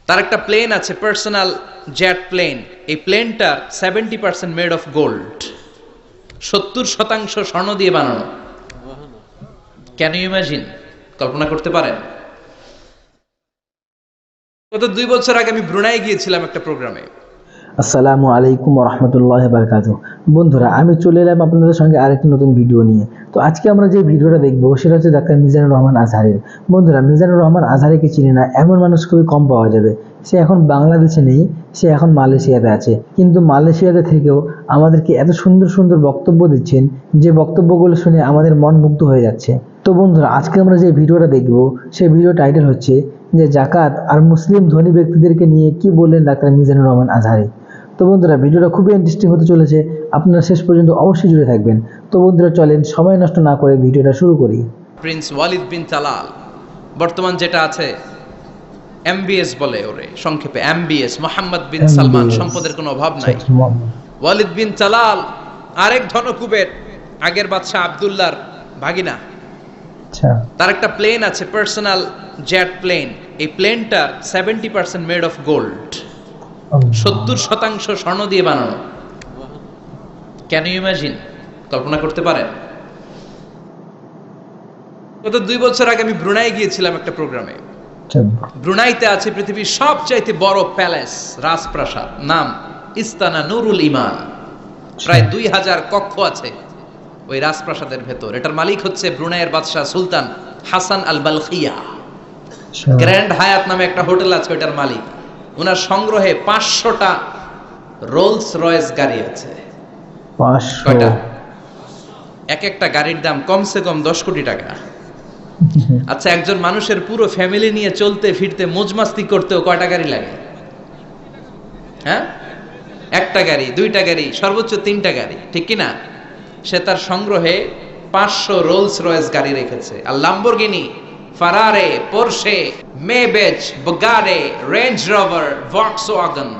তার একটা প্লেন আছে, পার্সোনাল জেট প্লেন। এই প্লেনটার 70% মেড অফ গোল্ড, 70% স্বর্ণ দিয়ে বানানো। Can you imagine? কল্পনা করতে পারেন? গত 2 বছর আগে আমি ব্রুনাই গিয়েছিলাম একটা প্রোগ্রামে। আসসালামু আলাইকুম রহমতুল্লাহ বারকাতুহ। বন্ধুরা, আমি চলে এলাম আপনাদের সঙ্গে আরেকটি নতুন ভিডিও নিয়ে। তো আজকে আমরা যে ভিডিওটা দেখবো সেটা হচ্ছে ডাক্তার মিজানুর রহমান আজহারের। বন্ধুরা, মিজানুর রহমান আজহারিকে চিনি না এমন মানুষ খুবই কম পাওয়া যাবে। সে এখন বাংলাদেশে নেই, সে এখন মালয়েশিয়াতে আছে, কিন্তু মালয়েশিয়াতে থেকেও আমাদেরকে এত সুন্দর সুন্দর বক্তব্য দিচ্ছেন যে বক্তব্যগুলো শুনে আমাদের মন মুগ্ধ হয়ে যাচ্ছে। তো বন্ধুরা, আজকে আমরা যে ভিডিওটা দেখবো সেই ভিডিও টাইটেল হচ্ছে যে জাকাত আর মুসলিম ধনী ব্যক্তিদেরকে নিয়ে কি বললেন ডাক্তার মিজানুর রহমান আজহারি। তো বন্ধুরা, ভিডিওটা খুবই ইন্টারেস্টিং হতে চলেছে, আপনারা শেষ পর্যন্ত অবশ্যই জুড়ে থাকবেন। তো বন্ধুরা, চলেন সময় নষ্ট না করে ভিডিওটা শুরু করি। প্রিন্স ওয়ালিদ বিন তালাল, বর্তমান যেটা আছে এমবিএস বলে ওরে সংক্ষেপে, এমবিএস, মোহাম্মদ বিন সালমান, সম্পদের কোনো অভাব নাই। ওয়ালিদ বিন তালাল আরেক ধনকুবের, আগের বাদশাহ আব্দুল্লাহর ভাগিনা। তার একটা প্লেন আছে, পার্সোনাল জেট প্লেন। এই প্লেনটার 70% মেড অফ গোল্ড, 70% স্বর্ণ দিয়ে বানানো। Can you imagine? কল্পনা করতে পারেন? গত 2 বছর আগে আমি ব্রুনাই গিয়েছিলাম একটা প্রোগ্রামে। ব্রুনাইতে আছে পৃথিবীর সবচাইতে বড় প্যালেস, রাজপ্রাসাদ, নাম ইস্তানা নুরুল ইমান। প্রায় 2000 কক্ষ আছে ওই রাজপ্রাসাদের ভেতর। এটার মালিক হচ্ছে ব্রুনাইয়ের বাদশাহ সুলতান হাসান আল বালখিয়া। গ্র্যান্ড হায়াত নামে একটা হোটেল আছে, ওইটার মালিক। ওনার সংগ্রহে 500টা রোলস রয়েস গাড়ি আছে। 500? এক একটা গাড়ির দাম কমসে কম 10 কোটি টাকা। আচ্ছা, একজন মানুষের পুরো ফ্যামিলি নিয়ে চলতে ফিরতে মজমাস্তি করতেও কয়টা গাড়ি লাগে? হ্যাঁ, একটা গাড়ি, 2টা গাড়ি, সর্বোচ্চ 3টা গাড়ি, ঠিক কিনা? সে তার সংগ্রহে 500 রোলস রয়েস গাড়ি রেখেছে। আর Lamborghini, Ferrari, Porsche, Maybach, Bugatti, Range Rover, Volkswagen,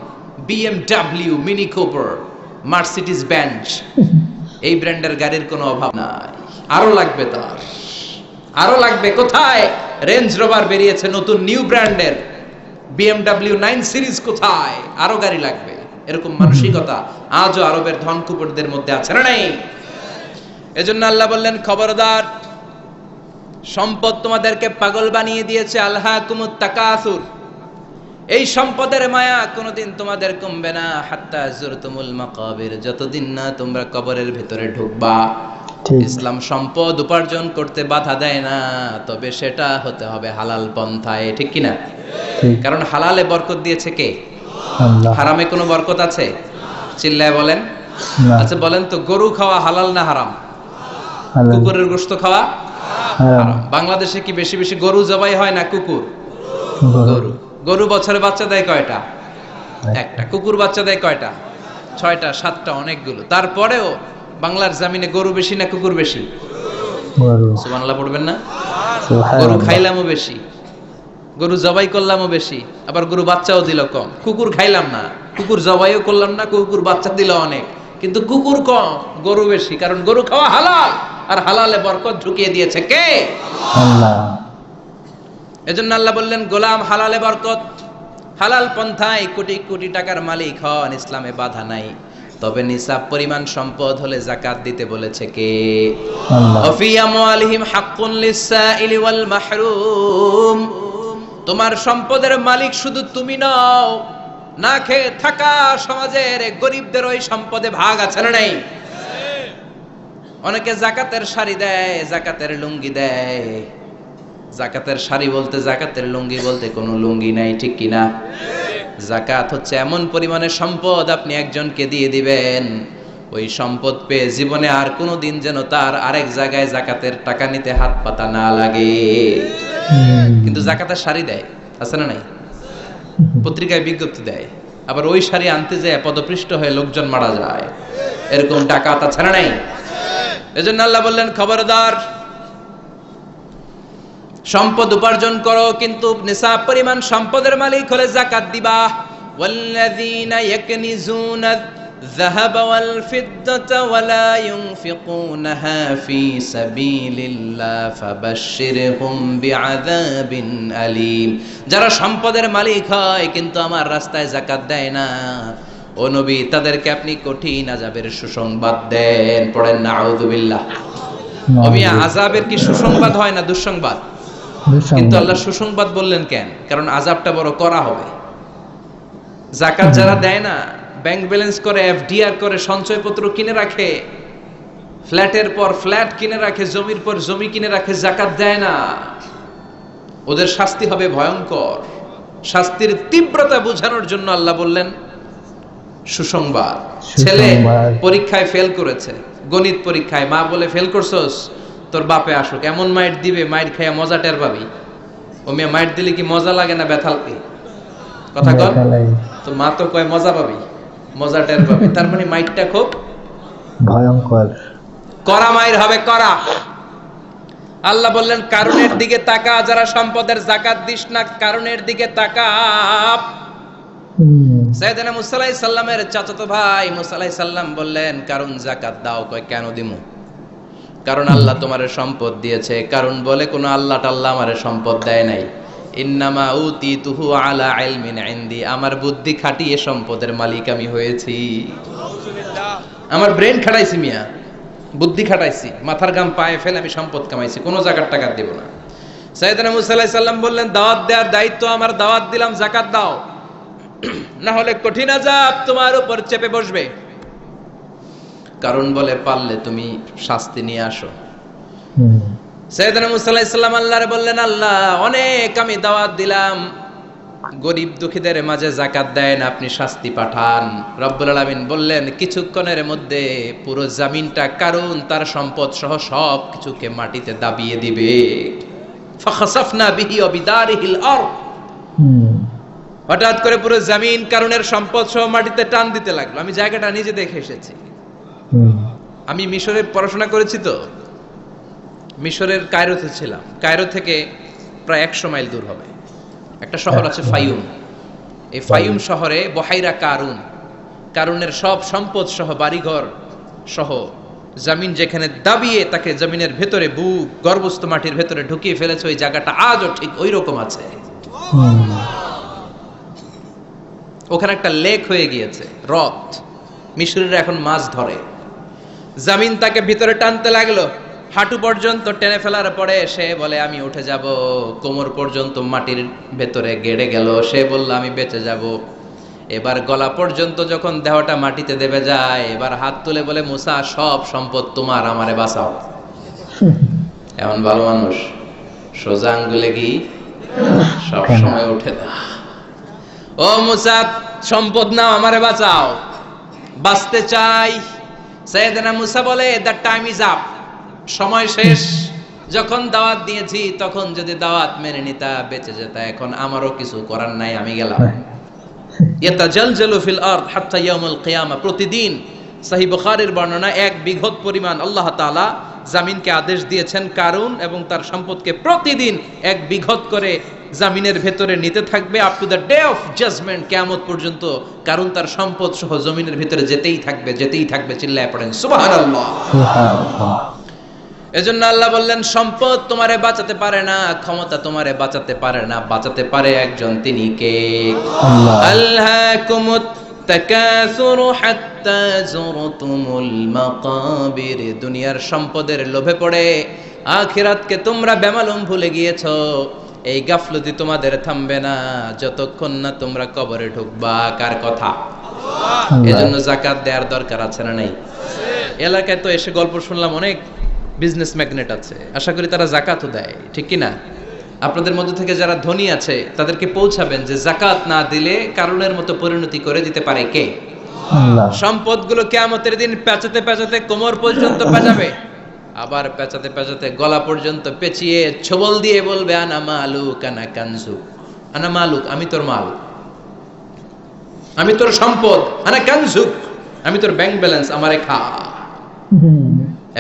BMW, Mini Cooper, Mercedes Benz, এই ব্র্যান্ডের গাড়ির কোনো অভাব নাই। আরো লাগবে তার, আরো লাগবে। কোথায়? রেঞ্জ রোভার বেরিয়েছে নতুন নিউ ব্র্যান্ডের, বিএমডব্লিউ 9 সিরিজ কোথায়? আরো গাড়ি লাগবে। এরকম মানসিকতা আজও আরবের ধনকুবেরদের মধ্যে আছে না নাই? এজন্য আল্লাহ বললেন, খবরদার, সম্পদ তোমাদেরকে পাগল বানিয়ে দিয়েছে। আলহাকুমুত তাকাসুর, এই সম্পদের মায়া কোনোদিন তোমাদের কমবে না। হাত্তা যুরতুমুল মাকাবির, যতদিন না তোমরা কবরের ভিতরে ঢুকবা। ইসলাম সম্পদ উপার্জন করতে বাধা দেয় না, তবে সেটা হতে হবে হালাল পন্থায়, ঠিক কিনা? কারণ হালালে বরকত দিয়েছে কে? আল্লাহ। হারামে কোনো বরকত আছে? চিল্লায় বলেন। আচ্ছা বলেন তো, গরু খাওয়া হালাল না হারাম? কুকুরের গোশত খাওয়া হারাম। বাংলাদেশে কি বেশি বেশি গরু জবাই হয় না কুকুর? গরু। গরু বছরে বাচ্চা দেয় কয়টা? একটা। কুকুর বাচ্চা দেয় কয়টা? 6টা 7টা, অনেকগুলো। তারপরেও বাংলার জমিনে গরু বেশি না কুকুর বেশি? সুবহানাল্লাহ পড়বেন না? গরু খাইলামও বেশি, গরু জবাই করলামও বেশি, আবার গরু বাচ্চাও দিল কম। কুকুর খাইলাম না, কুকুর জবাইও করলাম না, কুকুর বাচ্চা দিল অনেক, কিন্তু কুকুর কম, গরু বেশি। কারণ গরু খাওয়া হালাল, আর হালালে বরকত ঢুকিয়ে দিয়েছে কে? আল্লাহ। এজন্য আল্লাহ বললেন, গোলাম, হালালে বরকত, হালাল পন্থায় কোটি কোটি টাকার মালিক হন, ইসলামে বাধা নাই। তবে নিসাব পরিমাণ সম্পদ হলে যাকাত দিতে বলেছে কে? আল্লাহ। ওয়াফি আমওয়ালিহিম হাক্কুন লিসসাইলি ওয়াল মাহরুম, তোমার সম্পদের মালিক শুধু তুমি নও, না খেয়ে থাকা সমাজের গরিবদের ওই সম্পদে ভাগ আছে না নাই? অনেকে যাকাতের শাড়ি দেয়, যাকাতের লুঙ্গি দেয়। যাকাতের শাড়ি বলতে, যাকাতের লুঙ্গি বলতে কোনো লুঙ্গি নাই, ঠিক কিনা? যাকাত হচ্ছে এমন পরিমাণের সম্পদ আপনি একজনকে দিয়ে দিবেন, ওই সম্পদ পেয়ে জীবনে আর কোনো দিন যেন তার আরেক জায়গায় যাকাতের টাকা নিতে হাত পাতা না লাগে। কিন্তু যাকাতের শাড়ি দেয়, আছে না নাই? পত্রিকায় বিজ্ঞপ্তি দেয়, আবার ওই শাড়ি আনতে যায় পদপৃষ্ট হয়ে লোকজন মারা যায়। এরকম ডাকাত আছে না নাই? এজন্য আল্লাহ বললেন, খবরদার, সম্পদ উপার্জন করো, কিন্তু নিসাব পরিমাণ সম্পদের মালিক হলে যাকাত দিবা। ওয়াল্লাযীনা ইয়াকনিজুনা الذهب والفضة ولا ينفقونها في سبيل الله فبشرهم بعذاب أليم। যারা সম্পদের মালিক হয় কিন্তু আমার রাস্তায় যাকাত দেয় না, ও নবী তাদেরকে আপনি কঠিন আযাবের সুসংবাদ দেন। পড়েন নাউযুবিল্লাহ। ওমি আযাবের কি সুসংবাদ হয় না দুঃসংবাদ? কিন্তু আল্লাহ সুসংবাদ বললেন কেন? কারণ আযাবটা বড় করা হবে। যাকাত যারা দেয় না, ব্যাংক ব্যালেন্স করে, এফডিআর করে, সঞ্চয়পত্র কিনে রাখে, ফ্ল্যাটের পর ফ্ল্যাট কিনে রাখে, জমির পর জমি কিনে রাখে, যাকাত দেয় না, ওদের শাস্তি হবে ভয়ঙ্কর। শাস্তির তীব্রতা বোঝানোর জন্য আল্লাহ বললেন সুসংবাদ। ছেলে পরীক্ষায় ফেল করেছে, গণিত পরীক্ষায়, মা বলে ফেল করছস, তোর বাপে আসুক, এমন মাইট দিবে মাইট খাইয়া মজা টের পাবি। ও মেয়ে মাইট দিলে কি মজা লাগে না ব্যথা লাগে? কথা কর। তো মা তো কয় মজা পাবি, মজা টের পাবি। তার মানে মাইটটা খুব ভয়ঙ্কর, কড়া মাইর হবে, কড়া। আল্লাহ বললেন কারণের দিকে তাকা, যারা সম্পদের যাকাত দিস না কারণের দিকে তাকা। সাইয়েদনা মুসা আলাইহিস সালামের চাচাতো ভাই মুসা আলাইহিস সালাম বললেন কারণ যাকাত দাও। কয় কেন দিমু? কারণ আল্লাহ তোমারে সম্পদ দিয়েছে। কারণ বলে কোন আল্লাহ টাল্লাহ আমারে সম্পদ দেয় নাই। ইন্নামা উতিতুহু আলা ইলমিন ইনদি, আমার বুদ্ধি খাটিয়ে সম্পদের মালিক আমি হয়েছি। আমার ব্রেন খাটাইছি মিয়া, বুদ্ধি খাটাইছি, মাথার ঘাম পায়ে ফেলে আমি সম্পদ কামাইছি, কোনো জাকাত টাকা দেব না। সাইয়েদনা মুসা আলাইহিস সালাম বললেন দাওয়াত দেওয়ার দায়িত্ব আমার, দাওয়াত দিলাম, যাকাত দাও, না হলে কঠিন আযাব তোমার উপর চেপে বসবে। কারণ বলে পারলে তুমি শাস্তি নিয়ে আসো। সাইয়েদনা মুসা আলাইহিস সালাম আল্লাহরে বললেন আল্লাহ অনেক আমি দাওয়াত দিলাম, গরিব দুঃখীদের মাঝে যাকাত দেন, আপনি শাস্তি পাঠান। রব্বুল আলামিন বললেন কিছুক্ষণের মধ্যে পুরো জমিনটা কারণ তার সম্পদ সহ সব কিছুকে মাটিতে দাবিয়ে দিবে। ফাখাসাফনা বিহি ওয়া বিদারিহিল আরদ, হঠাৎ করে পুরো জমিন কারণের সম্পদ সহ মাটিতে টান দিতে লাগলো। আমি জায়গাটা নিজে দেখে এসেছি। আমি মিশরে পড়াশোনা করেছি, তো মিশরের কায়রোতে ছিলাম। কায়রো থেকে প্রায় 100 মাইল দূর হবে একটা শহর আছে ফাইউম। এই ফাইউম শহরে বহাইরা কারুন, কারুনের সব সম্পদ সহ বাড়িঘর সহ জমিন যেখানে দাবিয়ে তাকে জমিনের ভেতরে গর্ভস্থ মাটির ভেতরে ঢুকিয়ে ফেলেছে, ওই জায়গাটা আজও ঠিক ওই রকম আছে। ওখানে একটা লেক হয়ে গিয়েছে, হ্রদ। মিশরীরা এখন মাছ ধরে। জমিন তাকে ভিতরে টানতে লাগলো, হাঁটু পর্যন্ত টেনে ফেলার পরে সে বলে আমি উঠে যাব। কোমর পর্যন্ত মাটির ভেতরে গেড়ে গেল, সে বলল আমি বেঁচে যাব। এবার গলা পর্যন্ত যখন দেহটা মাটিতে দেবে যায়, এবার হাত তুলে বলে মুসা সব সম্পদ তোমার, আমারে বাঁচাও। এমন ভালো মানুষ, সোজা আঙ্গুলে কি সব সময় উঠে না। ও মুসা সম্পদ নাও, আমারে বাঁচাও, বাঁচতে চাই। সাইয়েদনা মুসা বলে দ্য টাইম ইজ আপ, সময় শেষ। যখন দাওয়াত দিয়েছি তখন যদি দাওয়াত মেনে নিতা বেঁচে যেতা, এখন আমারও কিছু করার নাই, আমি গেলাম। ইয়াতাজালজালু ফিল আরদ হাত্তা ইয়াউমুল কিয়ামা, প্রতিদিন সহিহ বুখারীর বর্ণনা 1 বিঘত পরিমাণ আল্লাহ তাআলা জামিনকে আদেশ দিয়েছেন কারুন এবং তার সম্পদকে প্রতিদিন 1 বিঘত করে জামিনের ভেতরে নিতে থাকবে up to the day of judgement. কিয়ামত পর্যন্ত কারুন তার সম্পদ সহ জমিনের ভিতরে যেতেই থাকবে, যেতেই থাকবে। চিল্লায় পড়েন সুবহানাল্লাহ, সুবহানাল্লাহ। এজন্য আল্লাহ বললেন সম্পদ তোমারে বাঁচাতে পারে না, ক্ষমতা তোমারে বাঁচাতে পারে না, বাঁচাতে পারে একজন, তিনি কে? আল্লাহকুমুত তাকাসুরু হাত্তা যুরতুমুল মাকাবির, দুনিয়ার সম্পদের লোভে পড়ে আখিরাতকে তোমরা বেমালুম ভুলে গিয়েছো। এই গাফলতি তোমাদের থামবে না যতক্ষণ না তোমরা কবরে ঢুকবা। কার কথা? এজন্য যাকাত দেওয়ার দরকার আছে না নাই? এলাকায় তো এসে গল্প শুনলাম অনেক বিজনেস ম্যাগনেট আছে, আশা করি তারা যাকাতও দেয়, ঠিক কি না? আপনাদের মধ্যে থেকে যারা ধনী আছে তাদেরকে পৌঁছাবেন যে যাকাত না দিলে কারণের মতো পরিণতি করে দিতে পারে কে? আল্লাহ। সম্পদগুলো কিয়ামতের দিন পেঁচাতে পেঁচাতে কোমর পর্যন্ত পেঁচাবে, আবার পেঁচাতে পেঁচাতে গলা পর্যন্ত পেঁচিয়ে ছোবল দিয়ে বলবে আনা মালুক আনা কানজুক, আনা মালুক আমি তোর মাল, আমি তোর সম্পদ, আনা কানজুক আমি তোর ব্যাংক ব্যালেন্স, আমারে খা।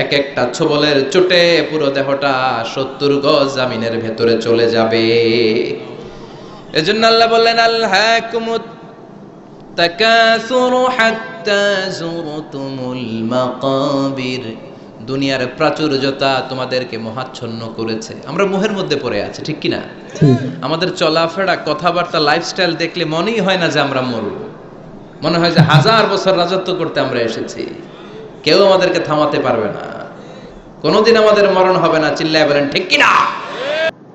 এক একটা ছোবলের চোটে পুরো দেহটা 70 গজ জামিনের ভেতরে চলে যাবে। এজন্য আল্লাহ বললেন আল্লাহকুমুত তাকাসুরু হাত্তা যুরতুমুল মাকাবির, দুনিয়ার প্রাচুর্যতা তোমাদেরকে মোহাচ্ছন্ন করেছে। আমরা মোহের মধ্যে পড়ে আছি, ঠিক কি না? ঠিক। আমাদের চলাফেরা, কথাবার্তা, লাইফস্টাইল দেখলে মনেই হয় না যে আমরা মরব। মনে হয় যে 1000 বছর রাজত্ব করতে আমরা এসেছি, কেউ আমাদেরকে থামাতে পারবে না, কোনোদিন আমাদের মরণ হবে না। চিল্লায় বলেন ঠিক কি না?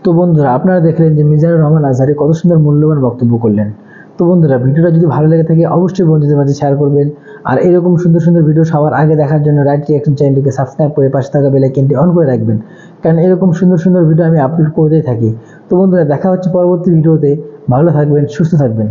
তো বন্ধুরা, আপনারা দেখলেন যে মিজানুর রহমান আজহারী কত সুন্দর মূল্যবান বক্তব্য করলেন। তো বন্ধুরা, ভিডিওটা যদি ভালো লেগে থাকে অবশ্যই বন্ধুদের মাঝে শেয়ার করবেন। আর এরকম সুন্দর সুন্দর ভিডিও সবার আগে দেখার জন্য রাইট রিঅ্যাকশন চ্যানেলটিকে সাবস্ক্রাইব করে পাশে থাকা বেল আইকনটি অন করে রাখবেন, কারণ এরকম সুন্দর সুন্দর ভিডিও আমি আপলোড করতেই থাকি। তো বন্ধুরা, দেখা হচ্ছে পরবর্তী ভিডিওতে। ভালো থাকবেন, সুস্থ থাকবেন।